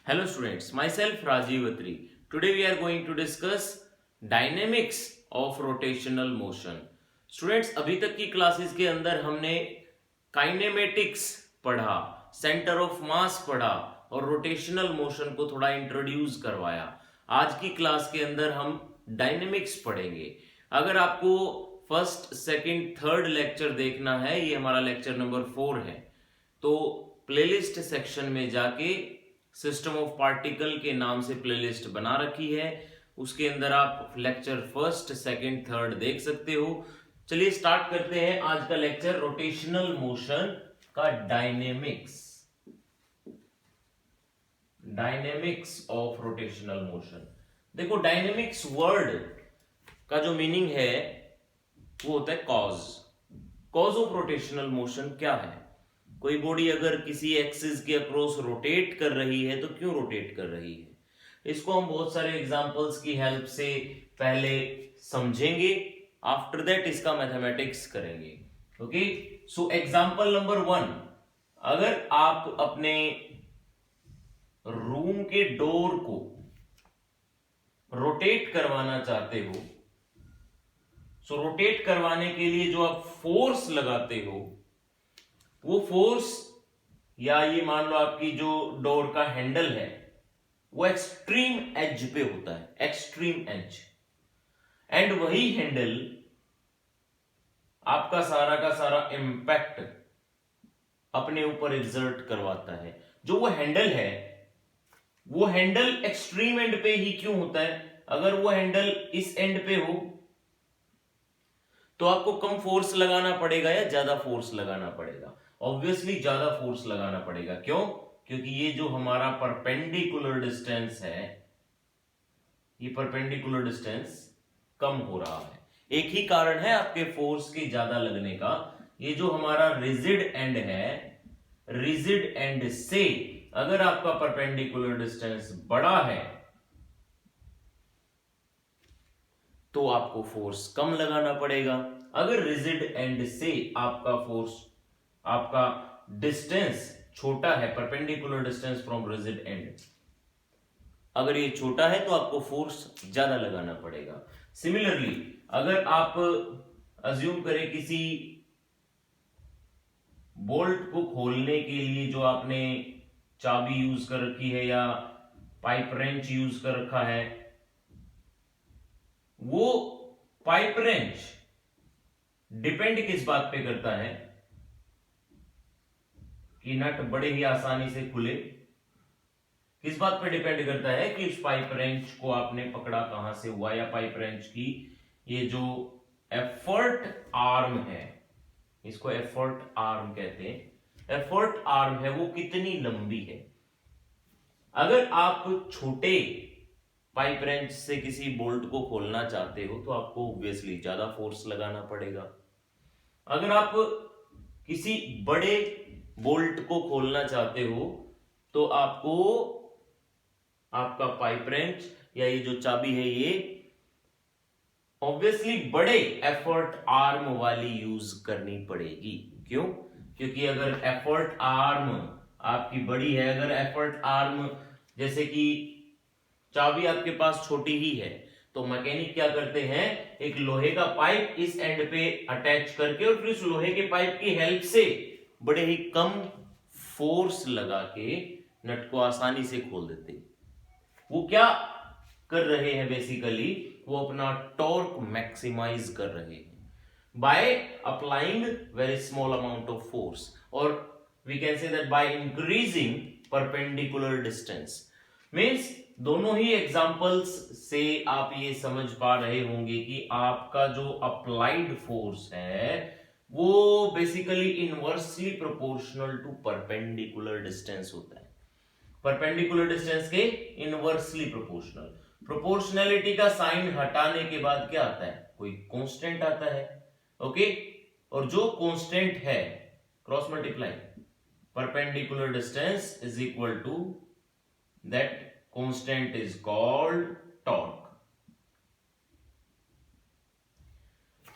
Hello students, myself Rajiv Atri. Today we are going to discuss dynamics of rotational motion. Students, अभी तक की classes के अंदर हमने काइनेमेटिक्स पढ़ा, सेंटर ऑफ मास पढ़ा और रोटेशनल मोशन को थोड़ा इंट्रोड्यूस करवाया. आज की क्लास के अंदर हम डायनेमिक्स पढ़ेंगे. अगर आपको फर्स्ट, सेकंड, थर्ड लेक्चर देखना है, ये हमारा लेक्चर नंबर 4 है, तो प्लेलिस्ट सेक्शन में जाके सिस्टम ऑफ पार्टिकल के नाम से प्लेलिस्ट बना रखी है, उसके अंदर आप लेक्चर फर्स्ट, सेकंड, थर्ड देख सकते हो. चलिए स्टार्ट करते हैं आज का लेक्चर रोटेशनल मोशन का dynamics. Dynamics of rotational motion. देखो, डायनेमिक्स वर्ड का जो मीनिंग है वो होता है cause. Cause of rotational motion क्या है? कोई बॉडी अगर किसी एक्सिस के अक्रॉस रोटेट कर रही है तो क्यों रोटेट कर रही है, इसको हम बहुत सारे एग्जांपल्स की हेल्प से पहले समझेंगे. आफ्टर दैट इसका मैथमेटिक्स करेंगे. ओके, सो एग्जांपल नंबर 1, अगर आप अपने रूम के डोर को रोटेट करवाना चाहते हो, सो रोटेट करवाने के लिए जो आप फोर्स लगाते हो, वो फोर्स, या ये मान लो आपकी जो डोर का हैंडल है वो एक्सट्रीम एज पे होता है, एक्सट्रीम एज, एंड वही हैंडल आपका सारा का सारा इंपैक्ट अपने ऊपर एग्जर्ट करवाता है. जो वो हैंडल है, वो हैंडल एक्सट्रीम एंड पे ही क्यों होता है? अगर वो हैंडल इस एंड पे हो तो आपको कम फोर्स लगाना पड़ेगा या ज्यादा फोर्स लगाना पड़ेगा? ऑब्वियसली ज्यादा फोर्स लगाना पड़ेगा. क्यों? क्योंकि ये जो हमारा परपेंडिकुलर डिस्टेंस है, ये परपेंडिकुलर डिस्टेंस कम हो रहा है. एक ही कारण है आपके फोर्स के ज्यादा लगने का. ये जो हमारा रिजिड एंड है, रिजिड एंड से अगर आपका परपेंडिकुलर डिस्टेंस बड़ा है तो आपको फोर्स कम लगाना पड़ेगा. अगर रिजिड एंड से आपका फोर्स, आपका डिस्टेंस छोटा है, perpendicular distance from rigid and, अगर ये छोटा है तो आपको फोर्स ज्यादा लगाना पड़ेगा. सिमिलरली अगर आप अज्यूम करें किसी बोल्ट को खोलने के लिए जो आपने चाबी यूज कर रखी है या पाइप रेंच यूज कर रखा है, वो पाइप रेंच डिपेंड किस बात पे करता है कि नट बड़े ही आसानी से खुले? किस बात पे डिपेंड करता है कि उस पाइप रेंच को आपने पकड़ा कहां से हुआ, या पाइप रेंच की ये जो एफर्ट आर्म है, इसको एफर्ट आर्म कहते हैं, एफर्ट आर्म है वो कितनी लंबी है. अगर आप छोटे पाइप रेंच से किसी बोल्ट को खोलना चाहते हो तो आपको ऑब्वियसली ज्यादा फोर्स लगाना पड़ेगा. अगर आप किसी बड़े बोल्ट को खोलना चाहते हो तो आपको आपका पाइप रेंच या ये जो चाबी है ये ऑब्वियसली बड़े एफर्ट आर्म वाली यूज करनी पड़ेगी. क्यों? क्योंकि अगर एफर्ट आर्म आपकी बड़ी है, अगर एफर्ट आर्म जैसे कि चाबी आपके पास छोटी ही है, तो मैकेनिक क्या करते हैं, एक लोहे का पाइप इस एंड पे अटैच करके और फिर उस लोहे के पाइप की हेल्प से बड़े ही कम फोर्स लगा के नट को आसानी से खोल देते हैं. वो क्या कर रहे हैं बेसिकली? वो अपना टॉर्क मैक्सिमाइज कर रहे हैं by applying very small amount of force, और we can say that by increasing perpendicular distance. Means दोनों ही एग्जांपल्स से आप ये समझ पा रहे होंगे कि आपका जो अप्लाइड फोर्स है वो basically inversely proportional to perpendicular distance होता है. परपेंडिकुलर डिस्टेंस के इनवर्सली प्रोपोर्शनल. प्रोपोर्शनैलिटी का साइन हटाने के बाद क्या आता है? कोई कांस्टेंट आता है. ओके, और जो कांस्टेंट है, cross multiply perpendicular distance is equal to that constant is called torque.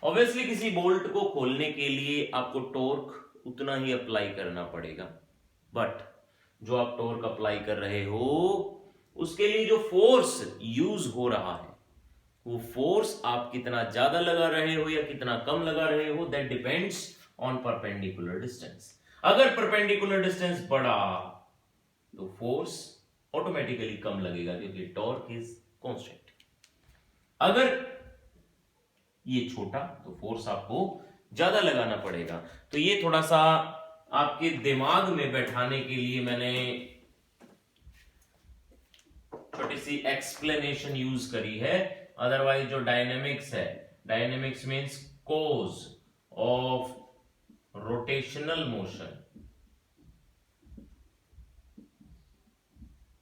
Obviously किसी बोल्ट को खोलने के लिए आपको टॉर्क उतना ही अप्लाई करना पड़ेगा, बट जो आप टॉर्क अप्लाई कर रहे हो उसके लिए जो फोर्स यूज हो रहा है वो फोर्स आप कितना ज्यादा लगा रहे हो या कितना कम लगा रहे हो, that depends on perpendicular distance. अगर परपेंडिकुलर डिस्टेंस बढ़ा तो फोर्स ऑटोमेटिकली कम लगेगा क्योंकि टॉर्क इज कांस्टेंट। अगर ये छोटा तो फोर्स आपको ज्यादा लगाना पड़ेगा। तो ये थोड़ा सा आपके दिमाग में बैठाने के लिए मैंने छोटी सी एक्सप्लेनेशन यूज करी है। अदरवाइज जो डायनेमिक्स है, dynamics means cause of rotational motion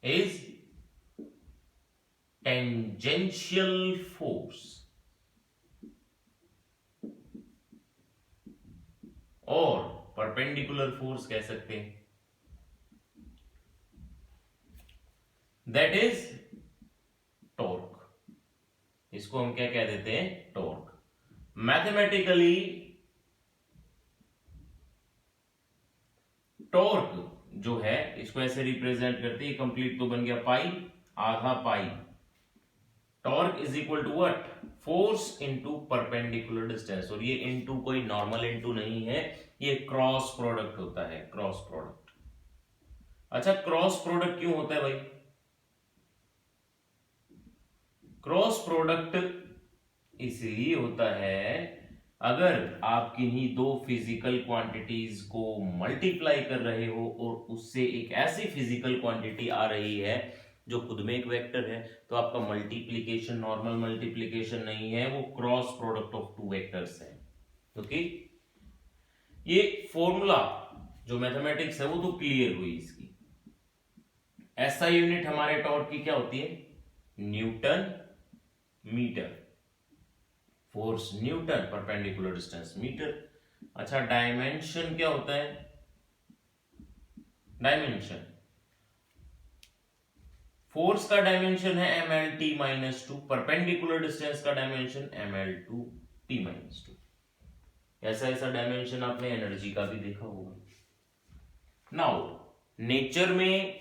is tangential force और परपेंडिकुलर फोर्स कह सकते हैं, दैट इज टॉर्क। इसको हम क्या कह देते हैं, टॉर्क। मैथमेटिकली टॉर्क जो है इसको ऐसे रिप्रेजेंट करते हैं, कंप्लीट तो बन गया पाई, आधा pi. Torque is equal to what, force into perpendicular distance. और ये इनटू कोई नॉर्मल इनटू नहीं है, ये क्रॉस प्रोडक्ट होता है, क्रॉस प्रोडक्ट। अच्छा, क्रॉस प्रोडक्ट क्यों होता है भाई? क्रॉस प्रोडक्ट इसलिए होता है अगर आप किन्हीं दो फिजिकल क्वांटिटीज को मल्टीप्लाई कर रहे हो और उससे एक ऐसी फिजिकल क्वांटिटी आ रही है जो खुद में एक वेक्टर है, तो आपका मल्टीप्लीकेशन नॉर्मल मल्टीप्लीकेशन नहीं है, वो cross product of two vectors है। ओके, ये फॉर्मूला जो मैथमेटिक्स है वो तो क्लियर हुई इसकी। ऐसा यूनिट हमारे टॉर्क की क्या होती है, newton metre. Force newton, perpendicular distance metre. अच्छा, डायमेंशन क्या होता है, डायमेंशन फोर्स का डायमेंशन है mlt minus two, perpendicular distance का dimension ml2 t minus two. ऐसा ऐसा डायमेंशन आपने एनर्जी का भी देखा होगा। नाउ नेचर में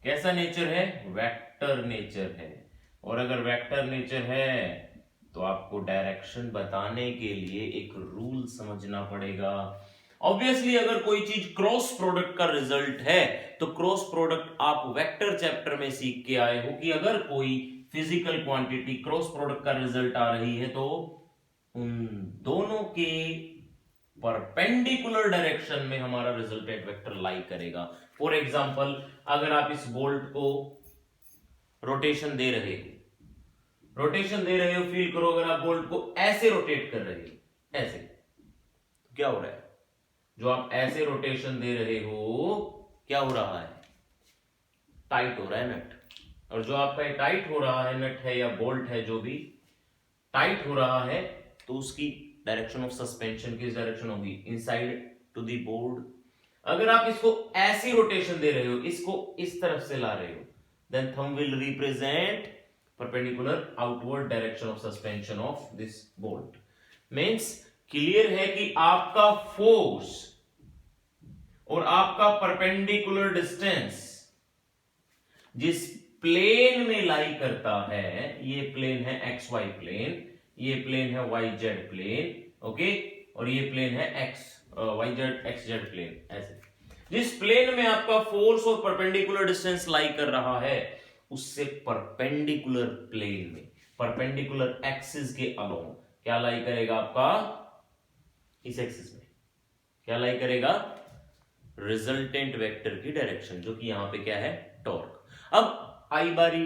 कैसा नेचर है, वेक्टर नेचर है। और अगर वेक्टर नेचर है तो आपको डायरेक्शन बताने के लिए एक रूल समझना पड़ेगा। ऑब्वियसली अगर कोई चीज क्रॉस प्रोडक्ट का रिजल्ट है तो क्रॉस प्रोडक्ट आप वेक्टर चैप्टर में सीख के आए हो कि अगर कोई फिजिकल क्वांटिटी क्रॉस प्रोडक्ट का रिजल्ट आ रही है तो उन दोनों के परपेंडिकुलर डायरेक्शन में हमारा रिजल्टेंट वेक्टर लाई करेगा। फॉर एग्जांपल, अगर आप इस बोल्ट को रोटेशन दे रहे हो, फील करो, अगर आप बोल्ट को ऐसे रोटेट कर रहे हो, ऐसे, तो क्या हो रहा है, जो आप ऐसे रोटेशन दे रहे हो क्या हो रहा है, टाइट हो रहा है नट। और जो आपका टाइट हो रहा है नट है या बोल्ट है, जो भी टाइट हो रहा है, तो उसकी डायरेक्शन ऑफ सस्पेंशन किस डायरेक्शन होगी, इनसाइड टू द बोर्ड। अगर आप इसको ऐसी रोटेशन दे रहे हो, इसको इस तरफ से ला रहे हो, then thumb will represent perpendicular outward direction of suspension of this bolt। means क्लियर है कि आपका फोर्स और आपका परपेंडिकुलर डिस्टेंस जिस प्लेन में लाई करता है, ये प्लेन है एक्स वाई प्लेन, ये प्लेन है वाई जेड प्लेन, ओके, और ये प्लेन है X Y Z X Z plane. ऐसे जिस प्लेन में आपका फोर्स और परपेंडिकुलर डिस्टेंस लाई कर रहा है उससे परपेंडिकुलर प्लेन में, परपेंडिकुलर एक्सिस के अलोंग क्या लाई करेगा, आपका इस एक्सिस में क्या लाई करेगा, रिजल्टेंट वेक्टर की डायरेक्शन, जो कि यहां पे क्या है, टॉर्क। अब आई बारी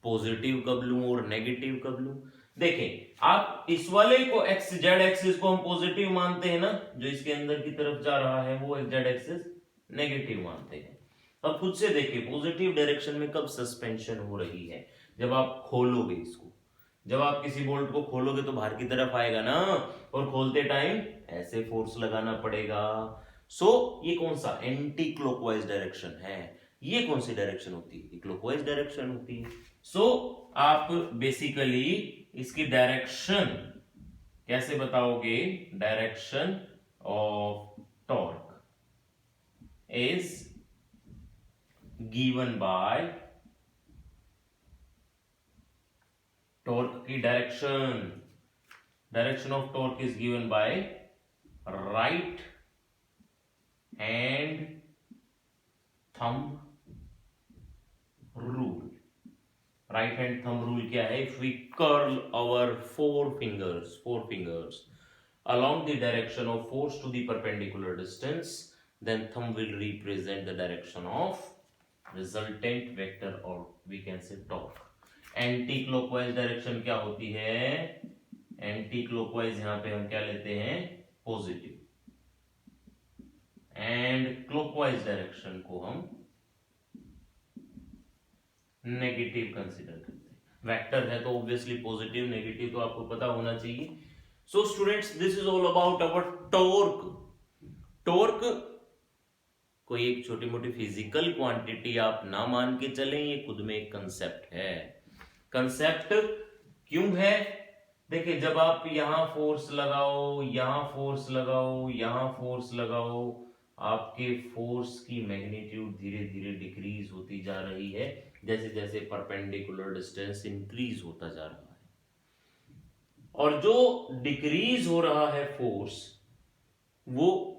पॉजिटिव कब लूं और नेगेटिव कब लूं। देखें, आप इस वाले को एक्स जेड एक्सिस को हम पॉजिटिव मानते हैं ना, जो इसके अंदर की तरफ जा रहा है वो जेड एक्सिस नेगेटिव मानते हैं। अब खुद से देखिए, पॉजिटिव डायरेक्शन में कब सस्पेंशन हो रही है, जब आप खोलोगे इसको, जब आप किसी बोल्ट को खोलोगे तो बाहर की तरफ आएगा ना, और खोलते टाइम ऐसे फोर्स लगाना पड़ेगा। सो ये कौन सा, एंटी क्लॉकवाइज डायरेक्शन है। ये कौन सी डायरेक्शन होती है, क्लॉकवाइज डायरेक्शन होती है। सो आप बेसिकली इसकी डायरेक्शन कैसे बताओगे, direction of torque is given by torque की direction of torque is given by right hand thumb rule. Right hand thumb rule क्या है? If we curl our four fingers along the direction of force to the perpendicular distance, then thumb will represent the direction of resultant vector, or we can say torque. Anti clockwise direction क्या होती है? Anti clockwise यहां पे हम क्या लेते हैं? Positive. And clockwise direction को हम नेगेटिव कंसीडर करते हैं। वेक्टर है तो ऑब्वियसली पॉजिटिव नेगेटिव तो आपको पता होना चाहिए। So students, this is all about our torque. Torque कोई एक छोटी मोटी फिजिकल क्वांटिटी आप ना मान के चलें, ये खुद में एक कंसेप्ट है। कंसेप्ट क्यों है? देखिए, जब आप यहां फोर्स लगाओ, यहां फोर्स लगाओ, यहां फोर्स लगाओ, आपके फोर्स की मैग्नीट्यूड धीरे धीरे डिक्रीज होती जा रही है जैसे जैसे परपेंडिकुलर डिस्टेंस इंक्रीज होता जा रहा है। और जो डिक्रीज हो रहा है फोर्स, वो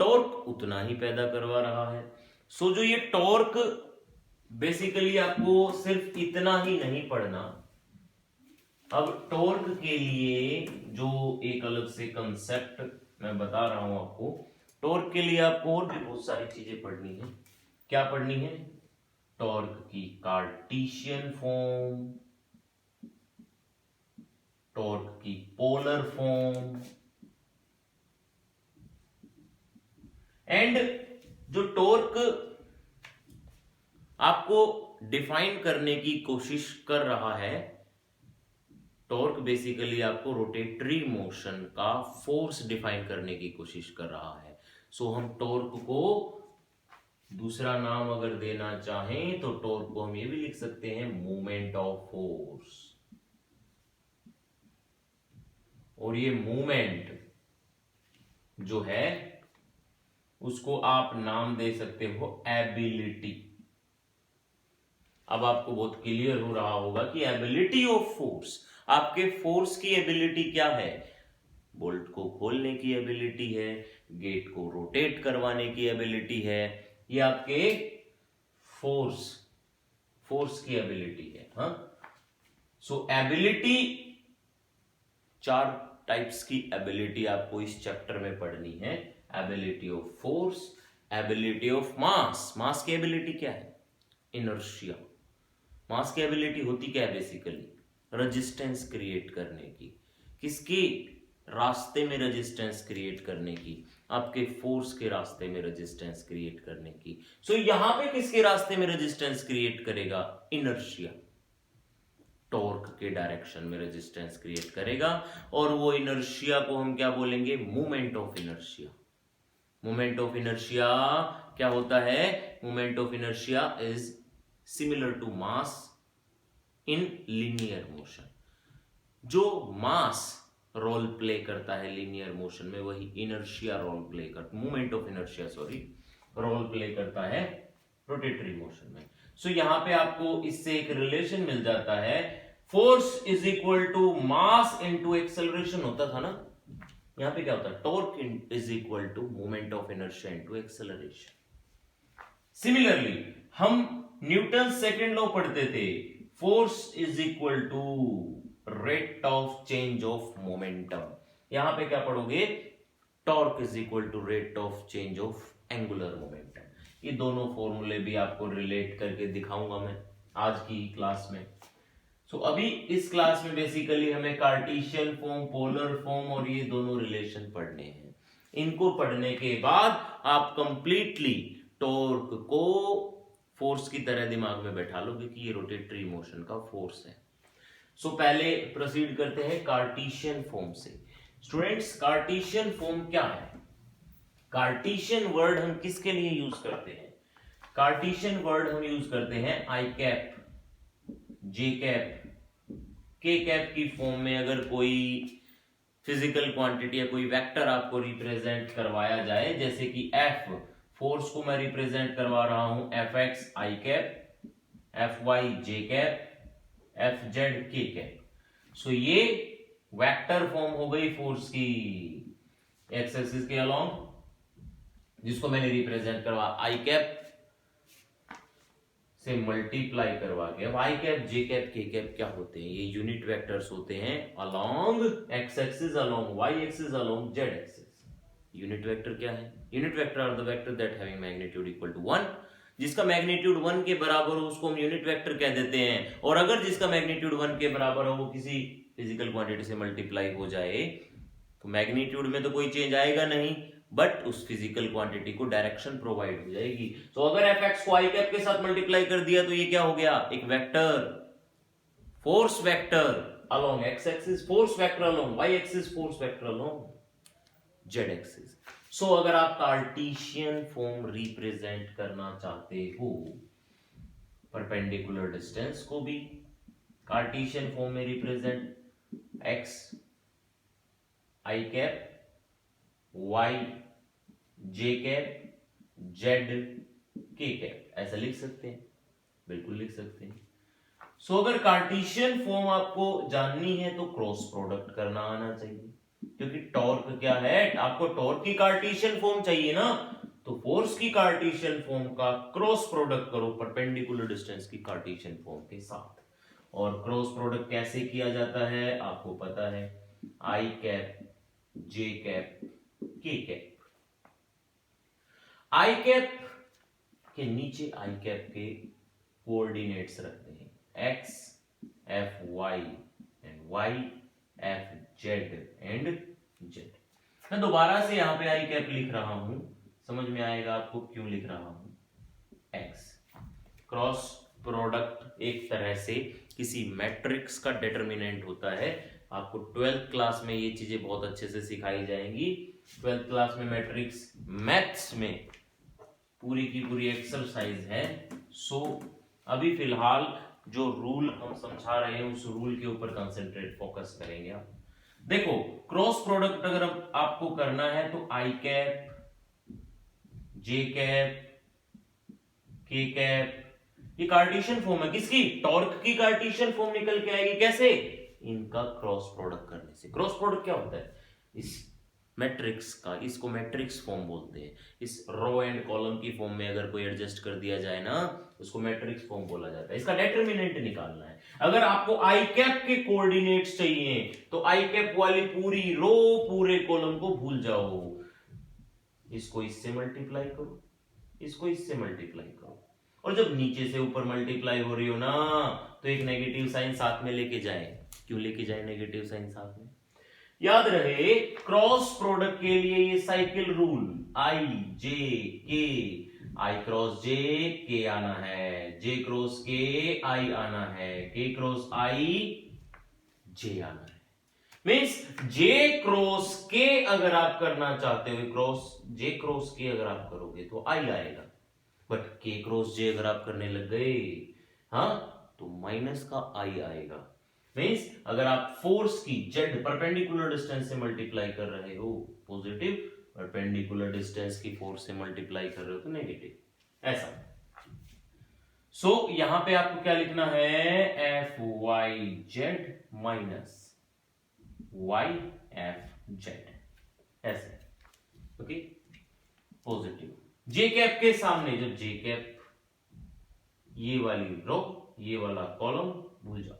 टॉर्क उतना ही पैदा करवा रहा है। सो जो ये टॉर्क बेसिकली आपको सिर्फ इतना ही नहीं पढ़ना। अब टॉर्क के लिए जो एक अलग से कंसेप्ट मैं बता रहा हूं आपको, टॉर्क के लिए आपको और भी बहुत सारी चीजें पढ़नी है। क्या पढ़नी है? टॉर्क की कार्टेशियन फॉर्म, टॉर्क की पोलर फॉर्म, एंड जो टॉर्क आपको डिफाइन करने की कोशिश कर रहा है, टॉर्क बेसिकली आपको रोटेटरी मोशन का फोर्स डिफाइन करने की कोशिश कर रहा है। सो हम टॉर्क को दूसरा नाम अगर देना चाहें तो टॉर्क को हम ये भी लिख सकते हैं मूवमेंट ऑफ फोर्स। और ये मूवमेंट जो है उसको आप नाम दे सकते हो एबिलिटी। अब आपको बहुत क्लियर हो रहा होगा कि एबिलिटी ऑफ फोर्स, आपके फोर्स की एबिलिटी क्या है? बोल्ट को खोलने की एबिलिटी है, गेट को रोटेट करवाने की एबिलिटी है, ये आपके फोर्स की एबिलिटी है। हाँ, सो एबिलिटी, चार टाइप्स की एबिलिटी आपको इस चैप्टर में पढ़नी है। Ability of force, ability of mass की एबिलिटी क्या है? इनर्शिया। मास की एबिलिटी होती क्या है? बेसिकली रेजिस्टेंस क्रिएट करने की। किसकी रास्ते में रेजिस्टेंस क्रिएट करने की? आपके फोर्स के रास्ते में रेजिस्टेंस क्रिएट करने की। सो यहां पे किसके रास्ते में रेजिस्टेंस क्रिएट करेगा? इनर्शिया। टॉर्क के डायरेक्शन में रेजिस्टेंस क्रिएट करेगा, और वो इनर्शिया को हम क्या बोलेंगे? Movement of inertia. Movement of inertia क्या होता है? Movement of inertia is similar to mass in linear motion. जो मास रोल प्ले करता है लीनियर मोशन में, वही इनर्शिया रोल प्ले करता, movement of inertia role play करता है रोटेटरी मोशन में। सो यहां पे आपको इससे एक रिलेशन मिल जाता है, force is equal to mass into acceleration होता था ना, यहां पे क्या होता है? Torque is equal to movement of inertia into acceleration. Similarly हम न्यूटन सेकंड लॉ पढ़ते थे, force is equal to rate of change of momentum. यहां पे क्या पढ़ोगे? Torque is equal to rate of change of angular momentum. ये दोनों फॉर्मूले भी आपको रिलेट करके दिखाऊंगा मैं आज की क्लास में। सो अभी इस क्लास में बेसिकली हमें कार्टेशियन फॉर्म, पोलर फॉर्म और ये दोनों रिलेशन पढ़ने हैं। इनको पढ़ने के बाद आप कंप्लीटली टॉर्क को फोर्स की तरह दिमाग में बैठा लोगे कि ये रोटेटरी मोशन का फोर्स है। सो पहले प्रोसीड करते हैं कार्टेशियन फॉर्म से। स्टूडेंट्स, कार्टेशियन फॉर्म क्या है? कार्टेशियन वर्ड हम किसके लिए यूज करते हैं? कार्टेशियन वर्ड हम यूज करते हैं आई cap, J cap, K cap की फॉर्म में। अगर कोई फिजिकल क्वांटिटी या कोई वेक्टर आपको रिप्रेजेंट करवाया जाए, जैसे कि एफ फोर्स को मैं रिप्रेजेंट करवा रहा हूं एफ एक्स आई कैप, एफ वाई जे कैप, एफ जेड के कैप। सो ये वेक्टर फॉर्म हो गई फोर्स की एक्स एक्सिस के अलोंग, जिसको मैंने रिप्रेजेंट करवा आई कैप से मल्टीप्लाई करवा के। अब I cap J cap K cap क्या होते हैं? ये यूनिट वेक्टर्स होते हैं along X axis, along Y axis, along Z axis. Unit vector क्या है? Unit vector are the vector that having magnitude equal to 1। जिसका मैग्नीट्यूड 1 के बराबर हो उसको हम यूनिट वेक्टर कह देते हैं। और अगर जिसका मैग्नीट्यूड 1 के बराबर हो वो किसी फिजिकल क्वांटिटी से मल्टीप्लाई हो जाए तो मैग्नीट्यूड में तो कोई चेंज आएगा नहीं, बट उस फिजिकल क्वांटिटी को डायरेक्शन प्रोवाइड हो जाएगी। तो अगर एफ एक्स को आई कैप के साथ मल्टीप्लाई कर दिया तो ये क्या हो गया? एक vector, force vector along X axis, force vector along Y axis, force vector along Z axis. So अगर आप कार्टेशियन फॉर्म रिप्रेजेंट करना चाहते हो परपेंडिकुलर डिस्टेंस को भी कार्टेशियन फॉर्म में रिप्रेजेंट एक्स आई कैप, वाई जे कैप, जेड के कैप, ऐसा लिख सकते हैं, बिल्कुल लिख सकते हैं। सो अगर कार्टेशियन फॉर्म आपको जाननी है तो क्रॉस प्रोडक्ट करना आना चाहिए, क्योंकि टॉर्क क्या है? आपको टॉर्क की कार्टेशियन फॉर्म चाहिए ना, तो फोर्स की कार्टेशियन फॉर्म का क्रॉस प्रोडक्ट करो परपेंडिकुलर डिस्टेंस की कार्टेशियन फॉर्म के साथ। और क्रॉस प्रोडक्ट कैसे किया जाता है आपको पता है, I cap J cap K cap. I cap के नीचे आई कैप के कोऑर्डिनेट्स रखते हैं X F Y and Y F Z and Z. मैं दोबारा से यहां पे आई कैप लिख रहा हूं, समझ में आएगा आपको क्यों लिख रहा हूं। एक्स क्रॉस प्रोडक्ट एक तरह से किसी मैट्रिक्स का डिटरमिनेंट होता है। आपको 12th क्लास में ये चीजें बहुत अच्छे से सिखाई जाएंगी। 12th क्लास में मैट्रिक्स मैथ्स में पूरी की पूरी एक्सरसाइज है। सो अभी फिलहाल जो रूल हम समझा रहे हैं उस रूल के ऊपर कंसंट्रेट फोकस करेंगे। आप देखो क्रॉस प्रोडक्ट अगर आपको करना है तो आई cap J cap K cap, ये कार्टेशियन फॉर्म है किसकी? टॉर्क की कार्टेशियन फॉर्म निकल के आएगी। कैसे? इनका क्रॉस प्रोडक्ट करने से। क्रॉस प्रोडक्ट क्या होता है? इस मैट्रिक्स का, इसको मैट्रिक्स फॉर्म बोलते हैं। इस रो एंड कॉलम की फॉर्म में अगर कोई एडजस्ट कर दिया जाए ना उसको मैट्रिक्स फॉर्म बोला जाता है। इसका डिटरमिनेंट निकालना है। अगर आपको आई कैप के कोऑर्डिनेट्स चाहिए तो आई कैप वाली पूरी रो पूरे कॉलम को भूल जाओ, इसको इससे मल्टीप्लाई करो, इसको इससे मल्टीप्लाई करो, और जब नीचे से ऊपर मल्टीप्लाई हो रही हो ना तो एक नेगेटिव साइन साथ में लेके जाए। क्यों लेके जाए नेगेटिव साइन साथ में? याद रहे क्रॉस प्रोडक्ट के लिए ये साइकिल रूल, आई जे के, आई क्रॉस जे के आना है, जे क्रॉस के आई आना है, के क्रॉस आई जे आना है। मीन्स जे क्रॉस के अगर आप करना चाहते हो, क्रॉस जे क्रॉस के अगर आप करोगे तो आई आएगा, बट के क्रॉस जे अगर आप करने लग गए हाँ तो माइनस का आई आएगा। मीन्स अगर आप फोर्स की जेड परपेंडिकुलर डिस्टेंस से मल्टीप्लाई कर रहे हो पॉजिटिव, परपेंडिकुलर डिस्टेंस की फोर्स से मल्टीप्लाई कर रहे हो तो नेगेटिव, ऐसा। सो यहां पे आपको क्या लिखना है? F Y Z minus Y F Z, ऐसे। ओके, पॉजिटिव जे कैप के सामने, जब जे कैप ये वाली रो ये वाला कॉलम भूल जाओ,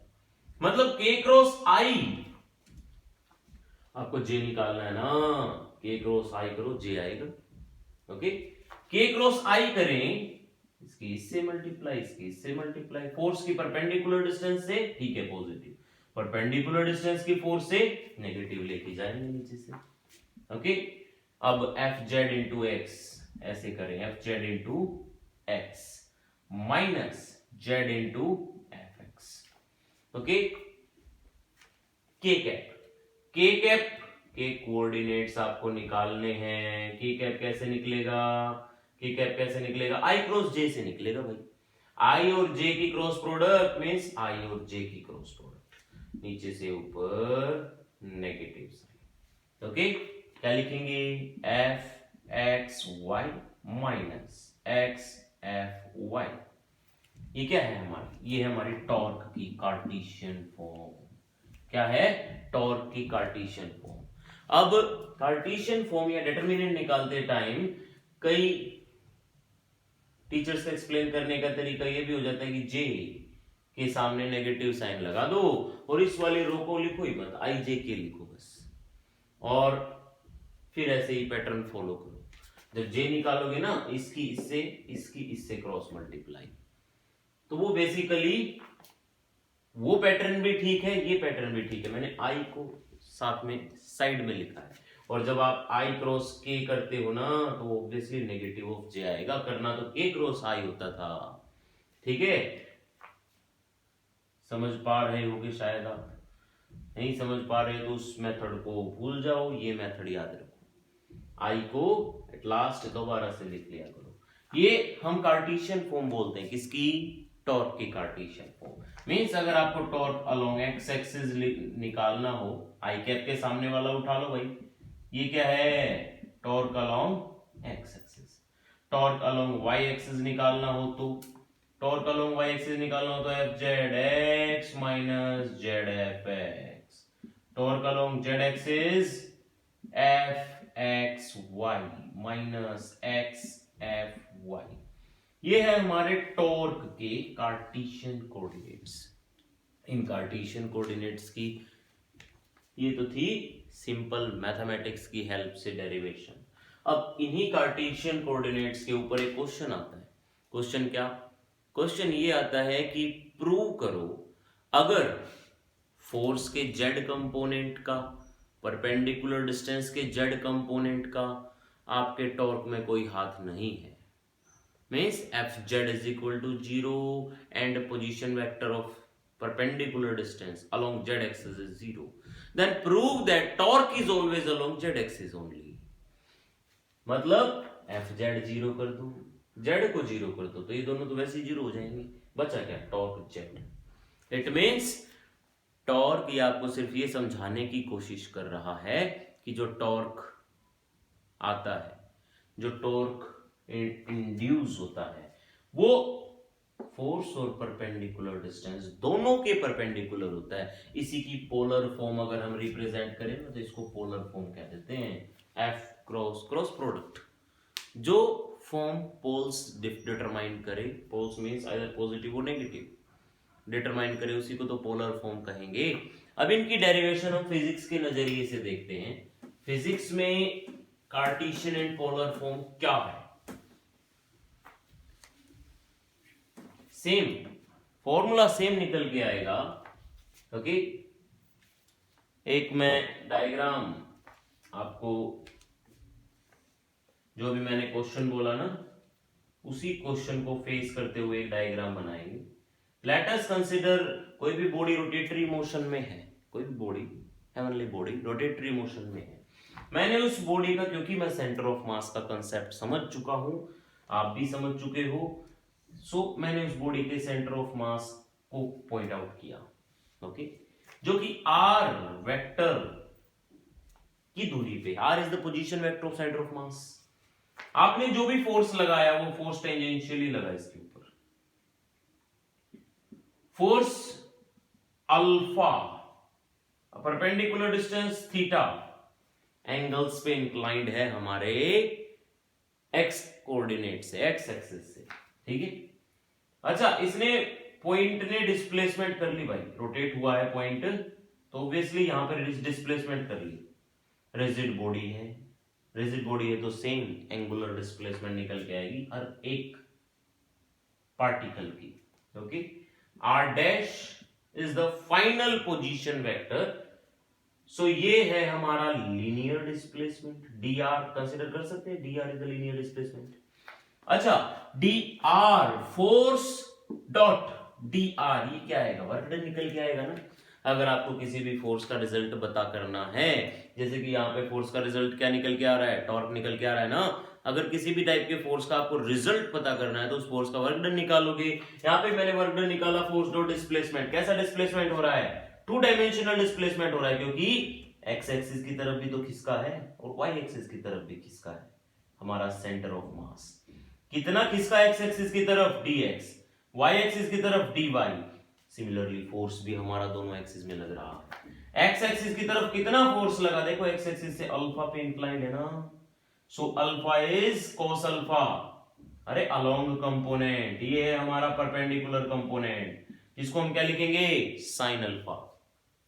मतलब के क्रॉस आई आपको जे निकालना है ना, के क्रॉस आई करो जे आएगा। ओके, के क्रॉस आई करें, इसकी इससे मल्टीप्लाई, इसकी इससे मल्टीप्लाई, फोर्स की परपेंडिकुलर डिस्टेंस से ठीक है पॉजिटिव, परपेंडिकुलर डिस्टेंस की फोर्स से नेगेटिव लेके जाएंगे नीचे से। ओके, अब एफ जेड इंटू एक्स ऐसे करें, F Z into x minus Z into F x. Okay, के कैप के कोऑर्डिनेट्स आपको निकालने हैं। के कैप कैसे निकलेगा? के कैप कैसे निकलेगा? आई क्रॉस जे से निकलेगा भाई। आई और जे की क्रॉस प्रोडक्ट मींस आई और जे की क्रॉस प्रोडक्ट, नीचे से ऊपर नेगेटिव साइन। ओके, क्या लिखेंगे? F X Y minus X F Y. ये क्या है हमारी, ये है हमारी टॉर्क की कार्टेशियन फॉर्म। क्या है, टॉर्क की कार्टेशियन फॉर्म। अब कार्टेशियन फॉर्म या डिटरमिनेंट निकालते टाइम कई टीचर्स का एक्सप्लेन करने का तरीका ये भी हो जाता है कि जे के सामने नेगेटिव साइन लगा दो और इस वाली रो को लिखो ही मत, आई जे के लिखो बस, और फिर ऐसे ही पैटर्न फॉलो करो। जब जे निकालोगे ना, इसकी इससे क्रॉस मल्टीप्लाई, तो वो बेसिकली वो पैटर्न भी ठीक है, ये पैटर्न भी ठीक है। मैंने आई को साथ में साइड में लिखा है, और जब आप आई क्रॉस के करते हो ना तो ऑब्वियसली नेगेटिव ऑफ जे आएगा। करना तो के क्रॉस आई होता था, ठीक है। समझ पा रहे होगे, शायद आप नहीं समझ पा रहे तो उस मेथड को भूल जाओ, ये मेथड याद रखो। आई को एट लास्ट दोबारा से लिख लिया करो। ये हम कार्टेशियन फॉर्म बोलते हैं, किसकी, टॉर्क की कार्टेशियन फॉर्म। मींस अगर आपको टॉर्क अलोंग एक्स एक्सिस निकालना हो, आई कैप के सामने वाला उठा लो भाई, ये क्या है, torque along X axis. Torque along Y axis निकालना हो तो, टॉर्क अलोंग वाई एक्सिस निकालना हो तो F Z X minus Z F X. Torque along Z axis F X Y minus X F Y. ये है हमारे टॉर्क के कार्टेशियन कोऑर्डिनेट्स। इन कार्टेशियन कोऑर्डिनेट्स की ये तो थी सिंपल मैथमेटिक्स की हेल्प से डेरिवेशन। अब इन्हीं कार्टेशियन कोऑर्डिनेट्स के ऊपर एक क्वेश्चन आता है। क्वेश्चन क्या, क्वेश्चन ये आता है कि प्रूव करो अगर फोर्स के जेड कंपोनेंट का, परपेंडिकुलर डिस्टेंस के जेड कंपोनेंट का आपके टॉर्क में कोई हाथ नहीं है, means fz is equal to 0 and position vector of perpendicular distance along z axis is 0, then prove that torque is always along z axis only। मतलब fz 0 कर दो, z को 0 कर दो, तो ये दोनों तो वैसे ही 0 हो जाएंगे, बचा क्या, torque z। It means torque ये आपको सिर्फ ये समझाने की कोशिश कर रहा है कि जो टॉर्क आता है, जो टॉर्क इंड्यूस होता है, वो फोर्स और परपेंडिकुलर डिस्टेंस दोनों के परपेंडिकुलर होता है। इसी की पोलर फॉर्म अगर हम रिप्रेजेंट करें तो इसको पोलर फॉर्म कह देते हैं, एफ क्रॉस क्रॉस प्रोडक्ट। जो फॉर्म पोल्स डिटरमाइन करे, पोल्स मींस आइदर पॉजिटिव और नेगेटिव, डिटरमाइन करे उसी को तो पोलर फॉर्म कहेंगे। अब इनकी डेरिवेशन हम फिजिक्स के नजरिए से देखते हैं। फिजिक्स में कार्टेशियन एंड पोलर फॉर्म क्या है, सेम फॉर्मूला सेम निकल के आएगा। ओके, एक मैं डायग्राम आपको, जो भी मैंने क्वेश्चन बोला ना, उसी क्वेश्चन को फेस करते हुए एक डायग्राम बनाएंगे। लेट अस कंसीडर कोई भी बॉडी रोटेटरी मोशन में है, कोई भी body, heavenly body rotatory motion में है। मैंने उस बॉडी का, क्योंकि मैं सेंटर ऑफ मास का कंसेप्ट समझ चुका हूं, आप भी समझ चुके हो, सो मैंने उस बॉडी के सेंटर ऑफ मास को पॉइंट आउट किया, ओके, जो कि आर वेक्टर की दूरी पे, R is the position vector of centre of mass. आपने जो भी फोर्स लगाया वो फोर्स टेंजेंशियली लगा इसके ऊपर, force alpha, perpendicular distance theta, angles पे इंक्लाइंड है हमारे एक्स कोऑर्डिनेट से, एक्स एक्सिस से, ठीक है। अच्छा, इसने पॉइंट ने डिस्प्लेसमेंट कर ली भाई, रोटेट हुआ है पॉइंट, तो ऑब्वियसली यहां पर डिस्प्लेसमेंट कर ली। रिजिड बॉडी है, रिजिड बॉडी है तो सेम एंगुलर डिस्प्लेसमेंट निकल के आएगी हर एक पार्टिकल की, okay. R dash is the final position vector, so ये है हमारा linear displacement. D R consider कर सकते हैं, D R is the linear displacement. अच्छा, D R force dot D R, ये क्या आएगा, वर्क डन निकल के आएगा ना। अगर आपको किसी भी फोर्स का रिजल्ट पता करना है, जैसे कि यहाँ पे फोर्स का रिजल्ट क्या निकल के आ रहा है, टॉर्क निकल के आ रहा है ना। अगर किसी भी टाइप के फोर्स का आपको रिजल्ट पता करना है तो उस फोर्स का वर्क डन निकालोगे। यहाँ पे मैंने वर्क डन निकाला, फोर्स डॉट डिस्प्लेसमेंट। कैसा डिस्प्लेसमेंट हो रहा है, 2 डायमेंशनल डिस्प्लेसमेंट हो रहा है, क्योंकि एक्स एक्सिस की तरफ भी तो खिसका है और वाई एक्सिस की तरफ भी खिसका है। हमारा सेंटर ऑफ मास। कितना किसका एक्स एक्सिस की तरफ, dx, y एक्सिस की तरफ dy। सिमिलरली फोर्स भी हमारा दोनों एक्सिस में लग रहा है। एक्स एक्सिस की तरफ कितना फोर्स लगा, देखो एक्स एक्सिस से अल्फा पे इंक्लाइंड है ना, so alpha is cos alpha, अरे अलोंग कंपोनेंट, ये है हमारा परपेंडिकुलर कंपोनेंट, जिसको हम क्या लिखेंगे, साइन अल्फा।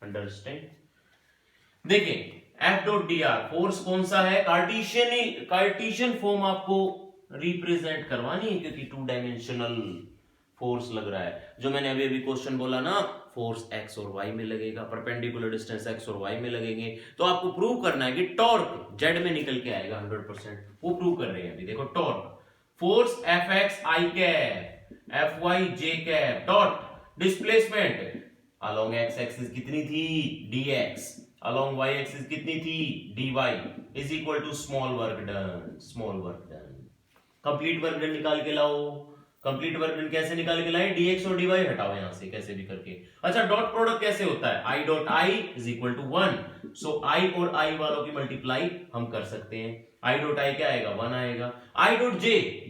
अंडरस्टैंड। देखिए F dot D R force कौन सा है, कार्टेशियन फॉर्म आपको रिप्रेजेंट करवानी है, क्योंकि 2 डायमेंशनल फोर्स लग रहा है। जो मैंने अभी अभी क्वेश्चन बोला ना, फोर्स x और y में लगेगा, परपेंडिकुलर डिस्टेंस x और y में लगेंगे, तो आपको प्रूव करना है कि टॉर्क z में निकल के आएगा 100%, वो प्रूव कर रहे हैं अभी। देखो torque, force Fx i cap Fy j cap dot displacement along x axis कितनी थी, dx, अलोंग y एक्सिस कितनी थी, dy is equal to small work done, small work done. Complete work done निकाल के लाओ। कंप्लीट वर्क डन कैसे निकाल के लाए, dx और dy हटाओ यहां से कैसे भी करके। अच्छा डॉट प्रोडक्ट कैसे होता है, i dot i is equal to 1, so i और i वालों की मल्टीप्लाई हम कर सकते हैं। i डॉट i क्या आएगा, 1 आएगा। i dot j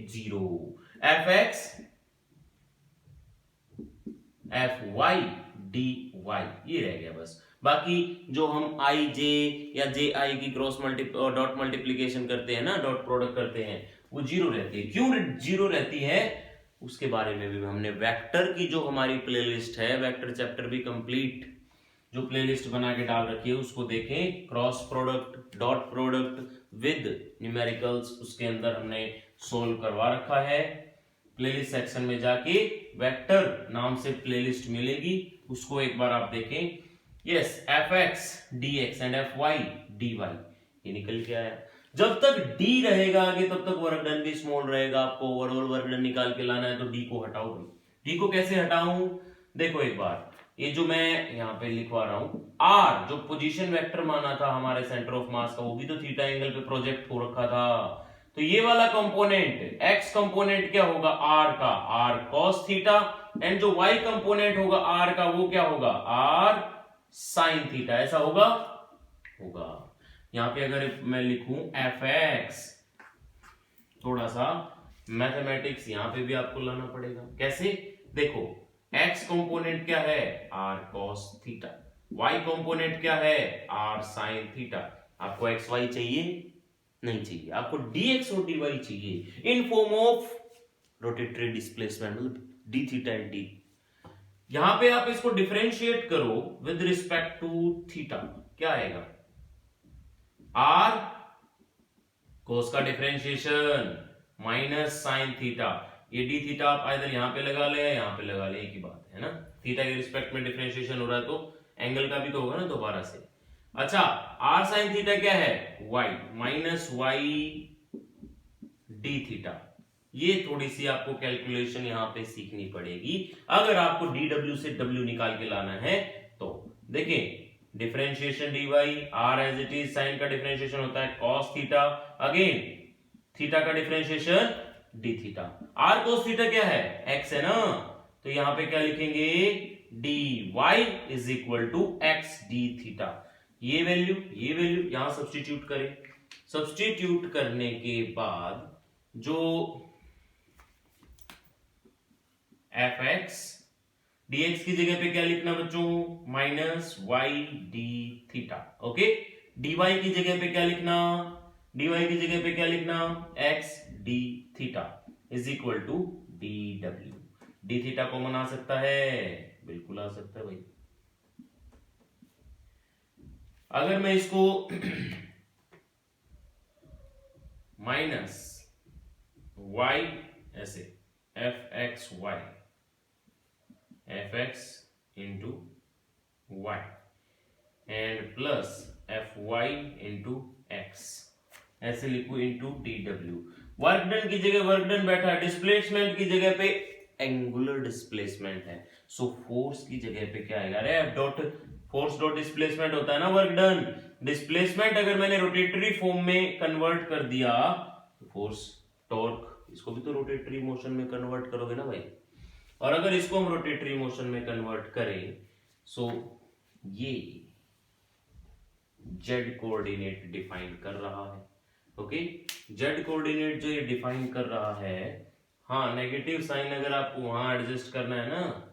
0, fx fy dy ये रह गया बस। बाकी जो हम आई जे या जे आई की क्रॉस डॉट मल्टीप्लीकेशन करते हैं ना, डॉट प्रोडक्ट करते हैं, वो जीरो रहती है। क्यों जीरो रहती है उसके बारे में भी हमने वेक्टर की जो हमारी प्लेलिस्ट है, वेक्टर चैप्टर भी कंप्लीट जो प्लेलिस्ट बना के डाल रखी है उसको देखें, cross product, dot product with numericals, उसके अंदर हमने सोल्व करवा रखा है। प्लेलिस्ट सेक्शन में जाके वेक्टर नाम से प्लेलिस्ट मिलेगी, उसको एक बार आप देखें। Yes, fx dx and fy dy ये निकल के आया। जब तक d रहेगा आगे तब तक वर्क डन भी स्मॉल रहेगा। आपको ओवरऑल वर्क डन निकाल के लाना है तो d को हटाओ भाई। d को कैसे हटाऊं, देखो एक बार, ये जो मैं यहाँ पे लिखवा रहा हूं, r जो पोजीशन वेक्टर माना था हमारे सेंटर ऑफ मास का, वो भी तो थीटा एंगल पे प्रोजेक्ट हो रखा था। तो ये वाला कंपोनेंट x कंपोनेंट क्या होगा, r का, r cos थीटा, एंड जो y कंपोनेंट होगा r का, वो क्या होगा, r sin थीटा। ऐसा होगा, होगा। यहां पे अगर मैं लिखूं fx, थोड़ा सा मैथमेटिक्स यहां पे भी आपको लाना पड़ेगा। कैसे, देखो x कंपोनेंट क्या है, r cos theta, y component क्या है, r sin थीटा। आपको xy चाहिए नहीं चाहिए, आपको dx और dy चाहिए in form of rotatory displacement, मतलब d थीटा एंड d। यहां पे आप इसको डिफरेंशिएट करो विद रिस्पेक्ट टू थीटा, क्या आएगा, r cos का डिफरेंशिएशन माइनस साइन थीटा। ये d थीटा आप इधर यहां पे लगा ले, यहां पे लगा ले, एक ही बात है ना। थीटा के रिस्पेक्ट में डिफरेंशिएशन हो रहा है तो एंगल का भी तो होगा ना दोबारा से। अच्छा r साइन थीटा क्या है, y minus y d theta. ये थोड़ी सी आपको कैलकुलेशन यहां पे सीखनी पड़ेगी अगर आपको dw से w निकाल के लाना है तो। देखिए differentiation dy, r as it is, sine का डिफरेंशिएशन होता है cos थीटा, अगेन थीटा का differentiation d theta. r cos theta क्या है, x है ना, तो यहां पे क्या लिखेंगे, dy is equal to x d theta. ये वैल्यू यहां सब्स्टिट्यूट करें। सब्स्टिट्यूट करने के बाद जो fx dx की जगह पे क्या लिखना बच्चों, minus y d theta. Okay, dy की जगह पे क्या लिखना, x d theta is equal to dw। d theta common आ सकता है, बिल्कुल आ सकता है भाई। अगर मैं इसको माइनस y ऐसे fx into y and plus fy into x ऐसे लिखू इंटू dw। वर्क डन की जगह वर्क डन बैठा, डिस्प्लेसमेंट की जगह पे एंगुलर डिस्प्लेसमेंट है, सो फोर्स की जगह पे क्या आएगा, अरे f dot force dot displacement होता है ना वर्क डन। डिस्प्लेसमेंट अगर मैंने रोटेटरी फॉर्म में कन्वर्ट कर दिया तो फोर्स टॉर्क, इसको भी तो रोटेटरी मोशन में कन्वर्ट करोगे ना भाई। और अगर इसको हम रोटेटरी मोशन में कन्वर्ट करें, सो ये z कोऑर्डिनेट डिफाइन कर रहा है। ओके, जेड कोऑर्डिनेट जो ये डिफाइन कर रहा है, हाँ नेगेटिव साइन अगर आपको वहां एडजस्ट करना है ना,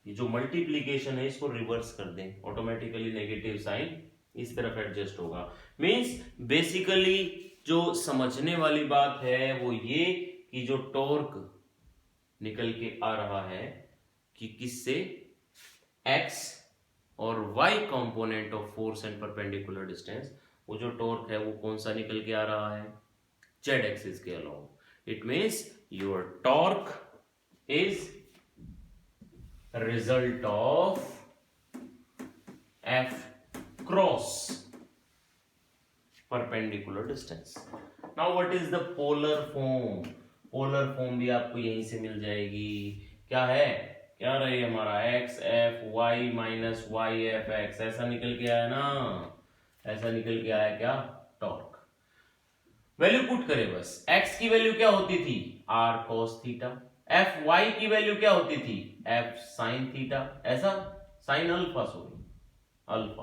ये जो मल्टीप्लीकेशन है इसको रिवर्स कर दें, ऑटोमेटिकली नेगेटिव साइन इस तरफ एडजस्ट होगा। मींस बेसिकली जो समझने वाली बात है वो ये कि जो टॉर्क निकल के आ रहा है कि किससे, एक्स और Y component of force and perpendicular distance, वो जो टॉर्क है वो कौन सा निकल के आ रहा है, जेड एक्सिस के along. It means your torque is result of F cross perpendicular distance. Now what is the polar form? Polar form भी आपको यहीं से मिल जाएगी। क्या है, क्या रही हमारा x f y minus y f x, ऐसा निकल के आया ना, ऐसा निकल के आया क्या, टॉर्क। वैल्यू पुट करें बस, x की वैल्यू क्या होती थी, r cos theta, F Y की वैल्यू क्या होती थी, एफ साइन थीटा, ऐसा साइन अल्फा, सॉरी अल्फा,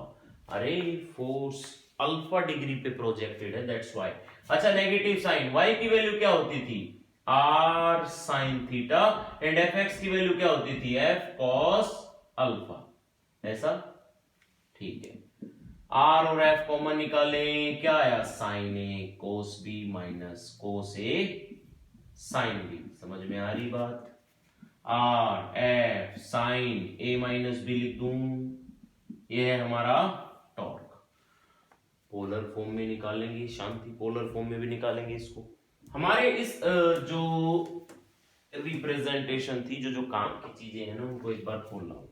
अरे फोर्स अल्फा डिग्री पे प्रोजेक्टेड है, दैट्स व्हाई। अच्छा नेगेटिव साइन, वाई की वैल्यू क्या होती थी, R sine theta, and F X की वैल्यू क्या होती थी, एफ कॉस अल्फा, ऐसा ठीक है। आर और एफ कॉमन निकालें, क्या आया, साइन ए कोस बी माइनस कोस ए साइन बी, समझ में आ रही बात। Are F sign A minus B लिख दूं, ये है हमारा टॉर्क। पोलर फॉर्म में निकालेंगे, शांति पोलर फॉर्म में भी निकालेंगे इसको। हमारे इस जो रिप्रेजेंटेशन थी, जो काम की चीजें हैं ना, उनको एक बार खोल लाओ।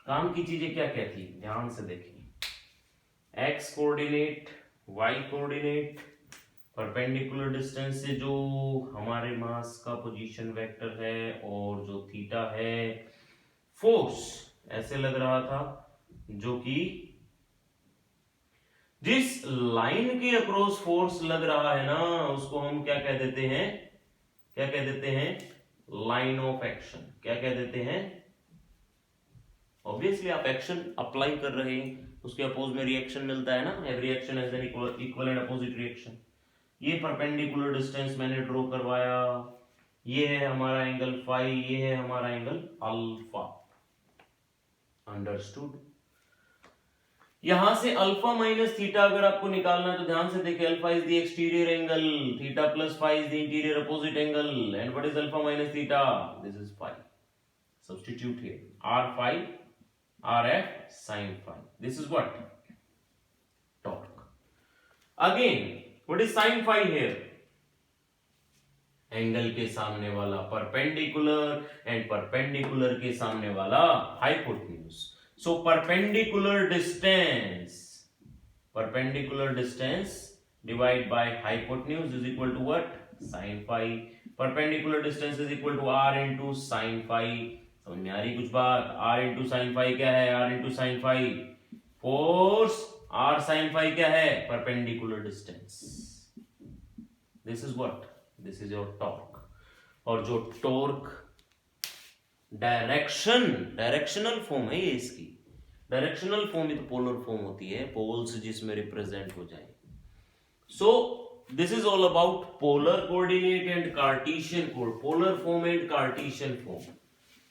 काम की चीजें क्या क्या थी, ध्यान से देखिए। X coordinate, Y coordinate, perpendicular distance से जो हमारे मास का पोजीशन वेक्टर है, और जो थीटा है, फोर्स ऐसे लग रहा था जो कि जिस लाइन के अक्रॉस फोर्स लग रहा है ना, उसको हम क्या कह देते हैं, क्या कह देते हैं, लाइन ऑफ एक्शन। क्या कह देते हैं, ऑब्वियसली आप एक्शन अप्लाई कर रहे हैं, उसके अपोज में रिएक्शन मिलता है ना, every action has an equal and opposite reaction. ये परपेंडिकुलर डिस्टेंस मैंने ड्रॉ करवाया, ये है हमारा एंगल फाई, ये है हमारा एंगल अल्फा, अंडरस्टूड। यहां से अल्फा माइनस थीटा अगर आपको निकालना है तो ध्यान से देखिए, alpha is the exterior angle, theta plus phi is the interior opposite angle, and what is alpha minus theta, this is phi. Substitute here, R phi R F sine phi, this is what, torque. Again what is sin phi here, angle के सामने वाला perpendicular, and perpendicular के सामने वाला hypotenuse. So perpendicular distance divide by hypotenuse is equal to what, sin phi। Perpendicular distance is equal to r into sin phi। समझ में आ रही कुछ बात, r इनटू sin phi क्या है, r into sin phi force, r sin phi क्या है, perpendicular distance. This is what, this is your torque. और जो टॉर्क डायरेक्शनल फॉर्म है ये इसकी, डायरेक्शनल फॉर्म ही तो पोलर फॉर्म होती है, पोल्स जिसमें रिप्रेजेंट हो जाए। So this is all about polar coordinate and Cartesian coordinate, polar form and Cartesian form.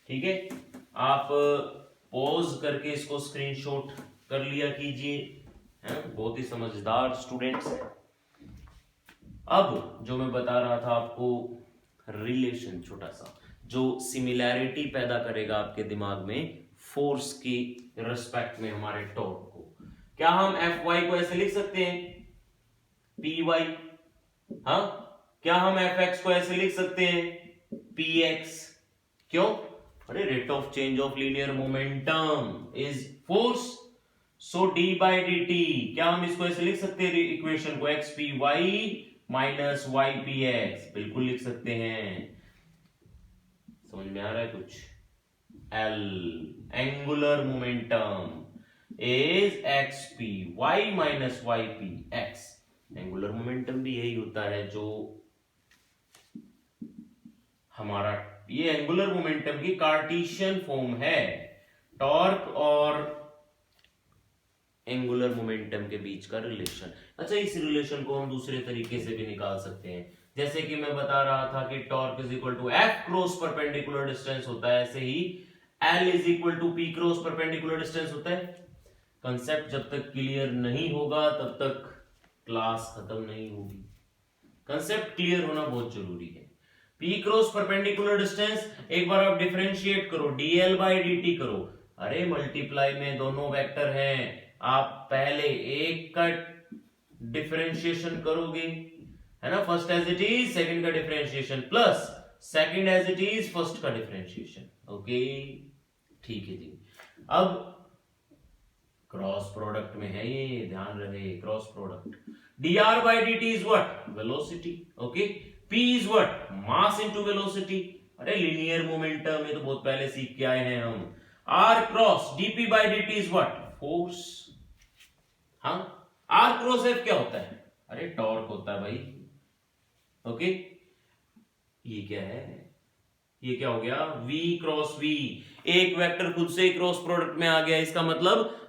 ठीक है, आप पॉज करके इसको स्क्रीनशॉट कर लिया कीजिए, बहुत ही समझदार स्टूडेंट्स हैं। अब जो मैं बता रहा था आपको, रिलेशन छोटा सा जो सिमिलैरिटी पैदा करेगा आपके दिमाग में फोर्स की रिस्पेक्ट में हमारे टॉर्क को। क्या हम एफ वाई को ऐसे लिख सकते हैं, पी वाई, हाँ, क्या हम एफ एक्स को ऐसे लिख सकते हैं, पी एक्स, क्यों, अरे rate of change of linear momentum is force, so D by D T, क्या हम इसको ऐसे लिख सकते हैं इक्वेशन को, X P Y minus Y P X, बिल्कुल लिख सकते हैं। समझ में आ रहा है कुछ, L angular momentum is X P Y minus Y P X. Angular momentum भी यही होता है जो हमारा, ये एंगुलर मोमेंटम की कार्टेशियन फॉर्म है। टॉर्क और एंगुलर मोमेंटम के बीच का रिलेशन। अच्छा, इस रिलेशन को हम दूसरे तरीके से भी निकाल सकते हैं, जैसे कि मैं बता रहा था कि torque is equal to F cross perpendicular distance होता है, ऐसे ही L is equal to P cross perpendicular distance होता है। कंसेप्ट जब तक क्लियर नहीं होगा तब तक क्लास खत्म नहीं होगी। कंसेप्ट क्लियर होना बहुत जरूरी है। P क्रॉस परपेंडिकुलर डिस्टेंस, एक बार आप डिफरेंशिएट करो, dl बाई dt करो। अरे मल्टीप्लाई में दोनों वेक्टर हैं, आप पहले एक का डिफरेंशिएशन करोगे, है ना, first as it is, second का differentiation plus second as it is, first का डिफरेंशिएशन। ओके, ठीक है जी। अब क्रॉस प्रोडक्ट में है ये, ध्यान रहे, cross product. dr by dt is what? Velocity. Okay. P is what? Mass into velocity. अरे लीनियर मोमेंटम, ये तो बहुत पहले सीख के आए हैं हम। r cross dp by dt is what? Force. हाँ, r क्रॉस f क्या होता है? अरे टॉर्क होता है भाई। ओके, ये क्या है? ये क्या हो गया? v cross v। एक वेक्टर खुद से ही क्रॉस प्रोडक्ट में आ गया, इसका मतलब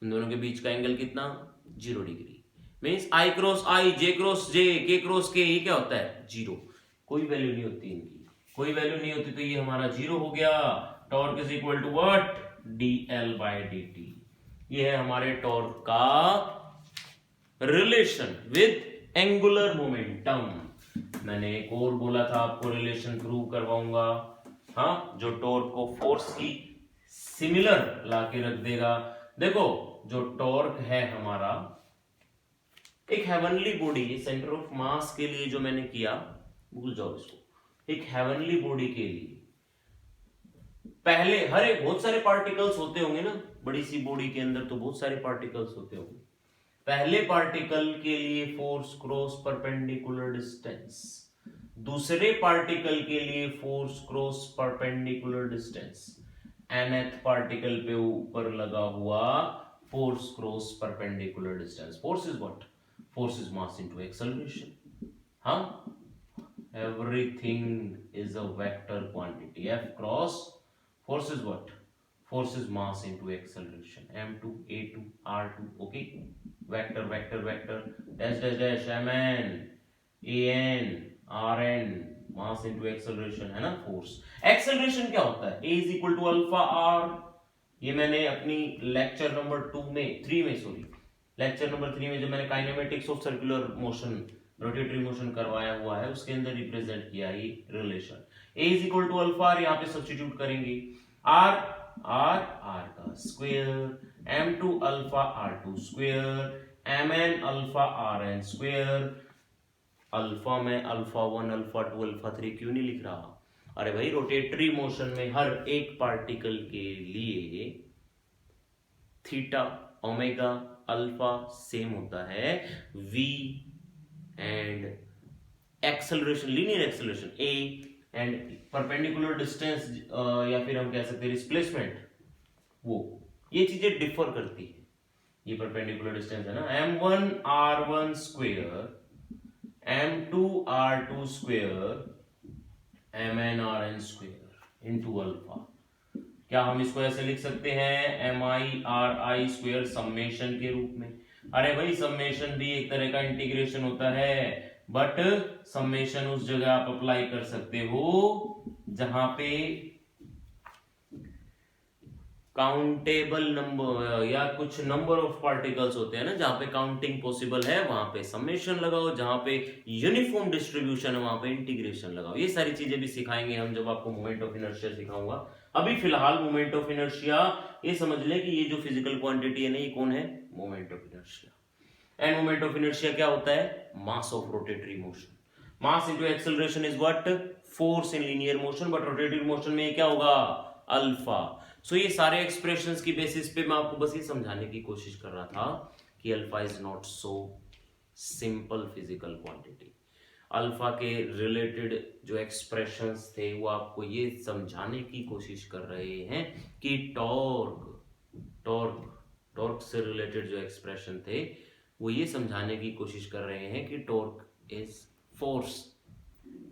इन दोनों के बीच का एंगल कितना? 0 degree. Means I cross I, J cross J, K cross के, ये क्या होता है? 0। कोई वैल्यू नहीं होती इनकी, कोई वैल्यू नहीं होती, तो ये हमारा 0 हो गया। Torque is equal to what? dl by dt। ये है हमारे टॉर्क का रिलेशन विद एंगुलर मोमेंटम। मैंने एक और बोला था आपको रिलेशन प्रूव करवाऊंगा, हाँ, जो टॉर्क को फोर्स की सिमिलर लाके रख देगा। देखो, जो टॉर्क है हमारा, एक हेवनली बॉडी, ये सेंटर ऑफ मास के लिए जो मैंने किया, भूल जाओ इसको। एक हेवनली बॉडी के लिए पहले हर एक बहुत सारे पार्टिकल्स होते होंगे ना, बड़ी सी बॉडी के अंदर तो बहुत सारे पार्टिकल्स होते होंगे। पहले पार्टिकल के लिए फोर्स क्रॉस परपेंडिकुलर डिस्टेंस, दूसरे पार्टिकल के लिए force cross perpendicular distance, nth particle पे ऊपर लगा हुआ force cross perpendicular distance. Force is what? Force is mass into acceleration. हाँ, everything is a vector quantity. F cross force is what? Force is mass into acceleration. M2 A2 R2. Okay, vector vector vector dash dash dash Mn An Rn, mass into acceleration, है ना, force। acceleration क्या होता है? A is equal to alpha r। ये मैंने अपनी lecture number 3 में जो मैंने kinematics of circular motion, rotatory motion करवाया हुआ है, उसके अंदर रिप्रेजेंट किया ये relation. A is equal to alpha, यहाँ पे सब्स्टिट्यूट करेंगे, r का square, m2 alpha r2 square, mn alpha rn square. Alpha में अल्फा 1 अल्फा 2 अल्फा 3 क्यों नहीं लिख रहा? अरे भाई, रोटेटरी मोशन में हर एक पार्टिकल के लिए थीटा ओमेगा अल्फा सेम होता है, v and acceleration, linear acceleration a and perpendicular distance, या फिर हम कह सकते हैं डिस्प्लेसमेंट, वो ये चीजें डिफर करती है। ये परपेंडिकुलर डिस्टेंस है ना, m1 r1 square, m2 r2 square, mn rn square into alpha. क्या हम इसको ऐसे लिख सकते हैं? mi स्क्वायर समेशन के रूप में। अरे भाई, समेशन भी एक तरह का इंटीग्रेशन होता है, बट समेशन उस जगह आप अप्लाई कर सकते हो जहां पे काउंटेबल नंबर या कुछ नंबर ऑफ पार्टिकल्स होते हैं ना, जहां पे काउंटिंग पॉसिबल है वहां पे समेशन लगाओ, जहां पे यूनिफॉर्म डिस्ट्रीब्यूशन है वहां पे इंटीग्रेशन लगाओ। ये सारी चीजें भी सिखाएंगे हम जब आपको मोमेंट ऑफ इनर्शिया सिखाऊंगा। अभी फिलहाल मोमेंट ऑफ इनर्शिया ये समझ लें कि ये जो फिजिकल क्वांटिटी है ना, ये कौन है? Moment of inertia. And moment of inertia क्या होता है? Mass of rotatory motion. Mass into acceleration is what? Force in linear motion, but rotatory motion में क्या होगा? अल्फा। सो ये सारे एक्सप्रेशंस की बेसिस पे मैं आपको बस ये समझाने की कोशिश कर रहा था कि alpha is not so simple physical quantity. Alpha के रिलेटेड जो एक्सप्रेशंस थे वो आपको ये समझाने की कोशिश कर रहे हैं कि टॉर्क से रिलेटेड जो एक्सप्रेशन थे वो ये समझाने की कोशिश कर रहे हैं कि torque is force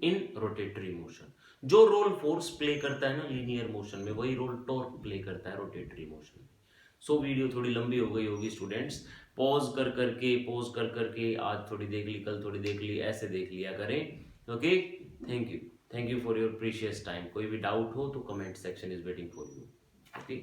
in rotatory motion. जो रोल फोर्स प्ले करता है ना लीनियर मोशन में, वही रोल टॉर्क प्ले करता है रोटेटरी मोशन में। सो वीडियो थोड़ी लंबी हो गई होगी स्टूडेंट्स, पॉज कर करके आज थोड़ी देख ली, कल थोड़ी देख ली, ऐसे देख लिया करें। Okay, thank you for your precious time. कोई भी डाउट हो तो comment section is waiting for you. Okay.